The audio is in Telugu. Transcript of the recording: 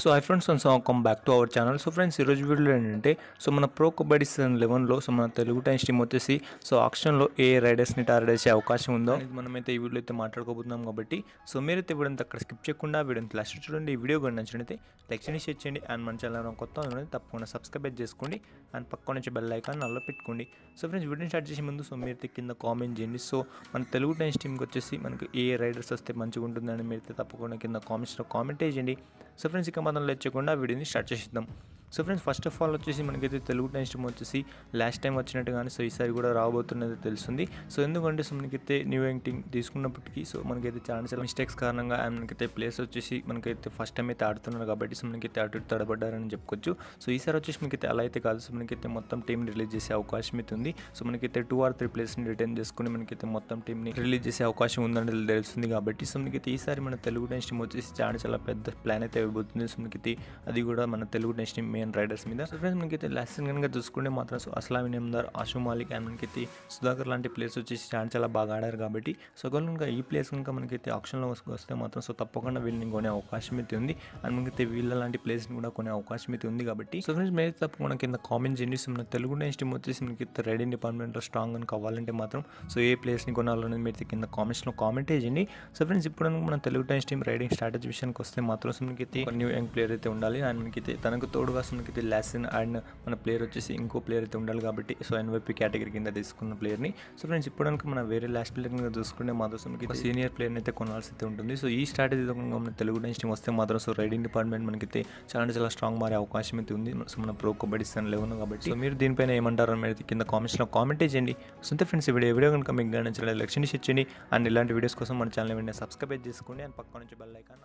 So hi friends once welcome back to our channel. So friends ఈరోజు వీడియోలో ఏంటంటే సో మన ప్రో కబడ్డీ సీజన్ 11లో సో మన తెలుగు టైమ్స్ టీమ్ వచ్చేసి సో ఆక్షన్లో ఏ రైడర్స్ని టార్గెట్ చేసే అవకాశం ఉందో అనేది మనమైతే ఈ వీడియోలో అయితే మాట్లాడుకోబోతున్నాం. కాబట్టి సో మీరైతే వీడియోని అక్కడ స్కిప్ చేయకుండా వీడియోని లాస్ట్ చూడండి. ఈ వీడియో కూడా నచ్చినట్లయితే లైక్ చేయండి, షేర్ చేయండి అండ్ మన ఛానల్ కొత్త తప్పకుండా సబ్స్క్రైబ్ చేసుకోండి అండ్ పక్క నుంచి బెల్ ఐకాన్ నల్ల పెట్టుకోండి. సో ఫ్రెండ్స్ వీడియోని స్టార్ట్ చేసే ముందు సో మీరైతే కింద కామెంట్ చేయండి. సో మన తెలుగు టైమ్స్ టీమ్కి వచ్చేసి మనకి ఏ రైడర్స్ వస్తే మంచిగా ఉంటుందని మీరైతే తప్పకుండా కింద కామెంట్స్లో కామెంట్ చేయండి. సో ఫ్రెండ్స్ ఇక మనం లేచకుండా వీడియోని స్టార్ట్ చేద్దాం. So friends first of all వచ్చేసి మనకైతే తెలుగు టైమ్స్ టీమ్ వచ్చేసి లాస్ట్ టైం వచ్చినట్టు కానీ సో ఈసారి కూడా రాబోతున్నది తెలుస్తుంది. సో ఎందుకంటే సో మనకైతే న్యూ యంగ్ టీమ్ తీసుకున్నప్పటికీ సో మనకైతే చాలా మిస్టేక్స్ కారణంగా అండ్ మనకైతే ప్లేస్ వచ్చేసి మనకైతే ఫస్ట్ టైం అయితే ఆడుతున్నారు కాబట్టి సో మనకైతే అటు తడబడ్డారని చెప్పుకోవచ్చు. సో ఈసారి వచ్చేసి మనకైతే అలా అయితే కాదు. సో మనకైతే మొత్తం టీం రిలీజ్ చేసే అవకాశం అయితే ఉంది. సో మనకైతే 2 or 3 ప్లేస్ని రిటర్న్ చేసుకుని మనకైతే మొత్తం టీంని రిలీజ్ చేసే అవకాశం ఉందని తెలుస్తుంది. కాబట్టి సో మనకైతే ఈసారి మన తెలుగు టైమ్స్ టీమ్ వచ్చేసి చాలా పెద్ద ప్లాన్ అయితే అయిపోతుంది. సో మనకైతే అది కూడా మన Telugu times team main riders మీద. సో ఫ్రెండ్స్ మనకైతే లాస్ట్ సీజన్ కనుక చూసుకుంటే మాత్రం సో అస్లామిన్ ఎమ్దార్, ఆషు మాలిక్ అండ్ మనకైతే సుధాకర్ లాంటి ప్లేయర్స్ వచ్చేసి చాలా బాగా ఆడారు. కాబట్టి సో కనుక ఈ ప్లేస్ కనుక మనకైతే ఆప్షన్లో వస్తే మాత్రం సో తప్పకుండా వీళ్ళని కొనే అవకాశం అయితే ఉంది అండ్ మనకైతే వీళ్ళ లాంటి ప్లేస్ని కూడా కొనే అవకాశం అయితే ఉంది. కాబట్టి సో ఫ్రెండ్స్ మీరు తప్పకుండా కింద కామెంట్ చేయండి. సో మన తెలుగు టైమ్స్ టీమ్ వచ్చేసి మనకైతే రైడింగ్ డిపార్ట్మెంట్లో స్ట్రాంగ్ అని కావాలంటే మాత్రం సో ఏ ప్లేస్ని కొనాలనేది మీరు కింద కామెంట్స్లో కామెంట్ చేయండి. సో ఫ్రెండ్స్ ఇప్పుడు మన Telugu times team riding strategy విషయానికి వస్తే మాత్రం సో మనకైతే న్యూ యంగ్ ప్లేయర్ అయితే ఉండాలి అండ్ మనకైతే తనకు తోడుగా సో మనకైతే లాసిన్ అండ్ మన ప్లేయర్ వచ్చేసి ఇంకో ప్లేయర్ అయితే ఉండాలి. కాబట్టి సో ఎన్వైపీ కేటగిరీ కింద తీసుకున్న ప్లేయర్ని. సో ఫ్రెండ్స్ ఇప్పుడు మన వేరే లాస్ట్ ప్లేయర్ కింద చూసుకుంటే మాత్రం సో మనకి సీనియర్ ప్లేయర్ని అయితే కొనాల్సి అయితే ఉంటుంది. సో ఈ స్ట్రాటజీ మన తెలుగు టైమ్స్ టీమ్ వస్తే మాత్రం సో రైడింగ్ డిపార్ట్మెంట్ మనకైతే చాలా స్ట్రాంగ్ మారే అవకాశం అయితే ఉంది. సో మన ప్రో కబడ్డీ సీజన్ 11 కాబట్టి సో మీరు దీనిపైన ఏమంటారు అనేది కింద కామెంట్స్లో కామెంట్ చేయండి. సో అంతే ఫ్రెండ్స్ వీడియో కనుక మీకు నచ్చినట్లయితే లైక్ చేయండి, షేర్ చేయండి అండ్ ఇలాంటి వీడియోస్ కోసం మన ఛానల్ వెంటనే సబ్స్క్రైబ్ చేసుకోండి అండ్ పక్క నుంచి బెల్ ఐకాన్